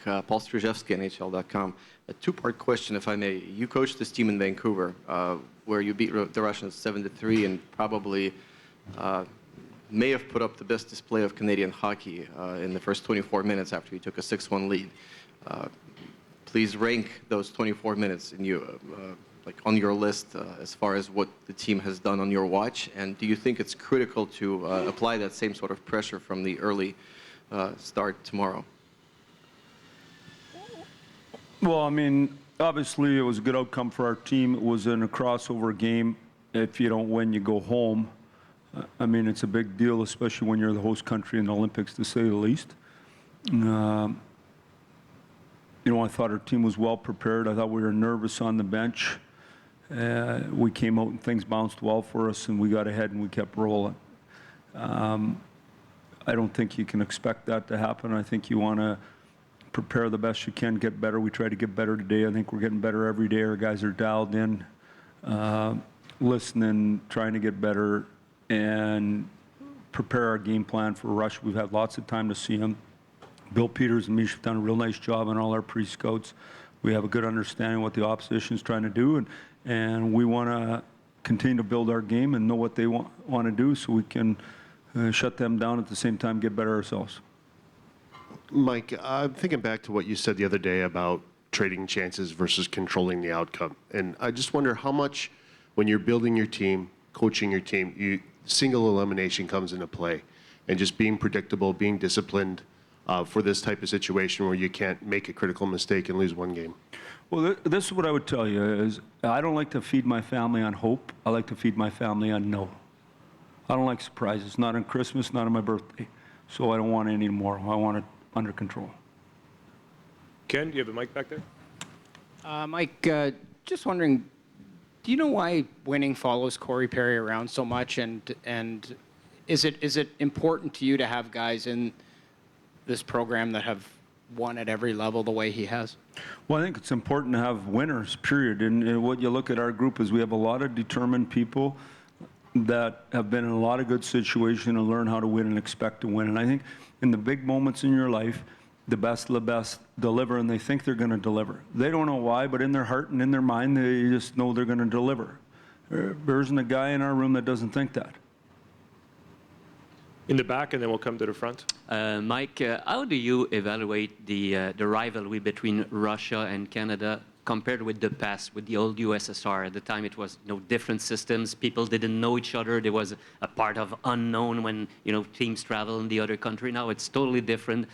Paul Strzyzewski, NHL.com. A two-part question, if I may. You coached this team in Vancouver, where you beat the Russians 7-3 and probably may have put up the best display of Canadian hockey in the first 24 minutes after you took a 6-1 lead. Please rank those 24 minutes in like on your list as far as what the team has done on your watch, and do you think it's critical to apply that same sort of pressure from the early start tomorrow? Well, I mean, obviously it was a good outcome for our team. It was in a crossover game. If you don't win, you go home. I mean, it's a big deal, especially when you're the host country in the Olympics, to say the least. You know, I thought our team was well prepared. I thought we were nervous on the bench. We came out and things bounced well for us, and we got ahead and we kept rolling. I don't think you can expect that to happen. I think you want to prepare the best you can, get better. We try to get better today. I think we're getting better every day. Our guys are dialed in, listening, trying to get better, and prepare our game plan for Russia. We've had lots of time to see them. Bill Peters and Mish have done a real nice job on all our pre-scouts. We have a good understanding of what the opposition is trying to do, and we want to continue to build our game and know what they want to do so we can shut them down at the same time, get better ourselves. Mike, I'm thinking back to what you said the other day about trading chances versus controlling the outcome. And I just wonder how much, when you're building your team, coaching your team, single elimination comes into play. And just being predictable, being disciplined for this type of situation where you can't make a critical mistake and lose one game. Well, this is what I would tell you is I don't like to feed my family on hope. I like to feed my family on no. I don't like surprises, not on Christmas, not on my birthday. So I don't want any more. I want it under control. Ken, do you have a mic back there? Mike, just wondering, do you know why winning follows Corey Perry around so much? And is it important to you to have guys in this program that have won at every level the way he has? Well, I think it's important to have winners, period. And what you look at our group is we have a lot of determined people that have been in a lot of good situations and learn how to win and expect to win. And I think in the big moments in your life, the best of the best deliver, and they think they're going to deliver. They don't know why, but in their heart and in their mind, they just know they're going to deliver. There isn't a guy in our room that doesn't think that. In the back, and then we'll come to the front. Mike, how do you evaluate the rivalry between Russia and Canada compared with the past, with the old USSR? At the time, it was different systems. People didn't know each other. There was a part of unknown when teams travel in the other country. Now it's totally different.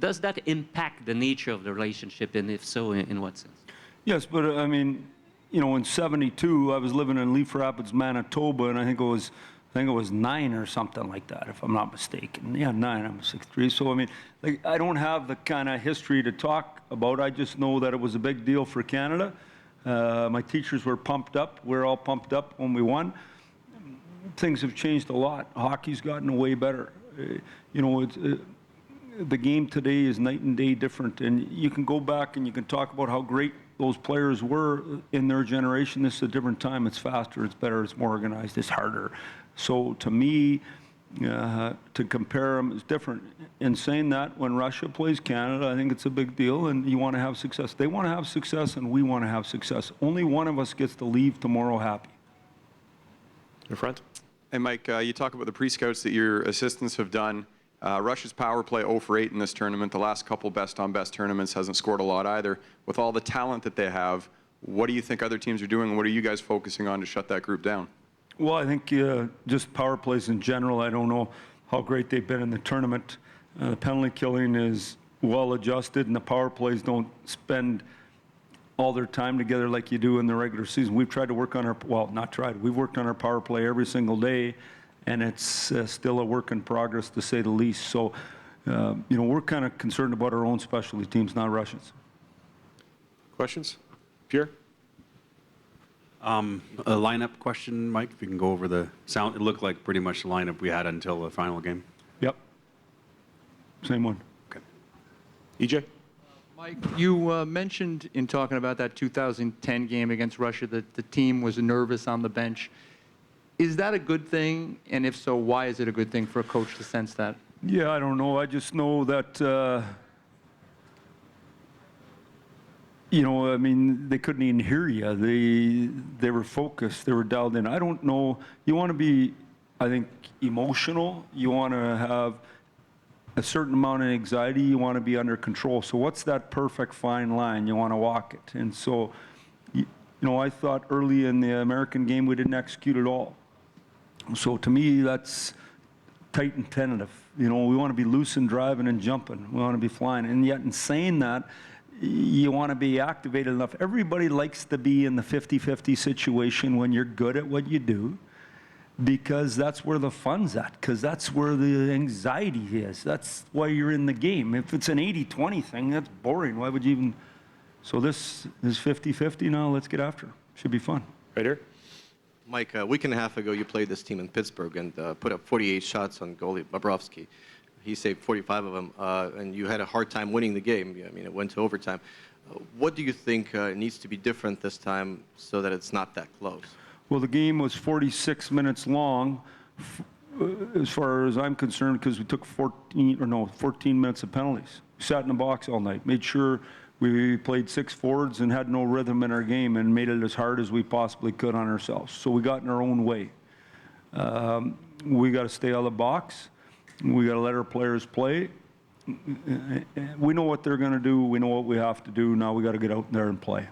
Does that impact the nature of the relationship, and if so, in what sense? Yes, but I mean, in '72, I was living in Leaf Rapids, Manitoba, and I think it was 9 or something like that, if I'm not mistaken. Yeah, 9. I'm 6'3". So I mean, I don't have the kind of history to talk about. I just know that it was a big deal for Canada. My teachers were pumped up. We're all pumped up when we won. Things have changed a lot. Hockey's gotten way better. The game today is night and day different, and you can go back and you can talk about how great those players were in their generation. This is a different time. It's faster, it's better, it's more organized, it's harder. So to me, to compare them is different. In saying that, when Russia plays Canada, I think it's a big deal, and you want to have success. They want to have success, and we want to have success. Only one of us gets to leave tomorrow happy. In front. Hey, Mike, you talk about the pre-scouts that your assistants have done. Russia's power play 0 for 8 in this tournament. The last couple best-on-best tournaments hasn't scored a lot either. With all the talent that they have, what do you think other teams are doing, and what are you guys focusing on to shut that group down? Well, I think just power plays in general. I don't know how great they've been in the tournament. The penalty killing is well adjusted, and the power plays don't spend all their time together like you do in the regular season. We've tried to work on we've worked on our power play every single day, and it's still a work in progress, to say the least. So, we're kind of concerned about our own specialty teams, not Russians. Questions? Pierre? A lineup question, Mike, if you can go over the sound. It looked like pretty much the lineup we had until the final game. Yep. Same one. Okay. EJ? Mike, you mentioned in talking about that 2010 game against Russia that the team was nervous on the bench. Is that a good thing? And if so, why is it a good thing for a coach to sense that? Yeah, I don't know. I just know that you know, I mean, they couldn't even hear you. They were focused. They were dialed in. I don't know. You want to be, I think, emotional. You want to have a certain amount of anxiety. You want to be under control. So what's that perfect fine line? You want to walk it. And so, you know, I thought early in the American game we didn't execute at all. So to me, that's tight and tentative. You know, we want to be loose and driving and jumping. We want to be flying. And yet in saying that, you want to be activated enough. Everybody likes to be in the 50-50 situation when you're good at what you do, because that's where the fun's at, because that's where the anxiety is. That's why you're in the game. If it's an 80-20 thing, that's boring. Why would you even? So this is 50-50 now. Let's get after it. Should be fun. Right here. Mike, a week and a half ago, you played this team in Pittsburgh and put up 48 shots on goalie Bobrovsky. He saved 45 of them, and you had a hard time winning the game. I mean, it went to overtime. What do you think needs to be different this time so that it's not that close? Well, the game was 46 minutes long, as far as I'm concerned, because we took 14 minutes of penalties. We sat in the box all night, made sure we played 6 forwards and had no rhythm in our game and made it as hard as we possibly could on ourselves. So we got in our own way. We got to stay out of the box. We got to let our players play. We know what they're going to do. We know what we have to do. Now we got to get out there and play.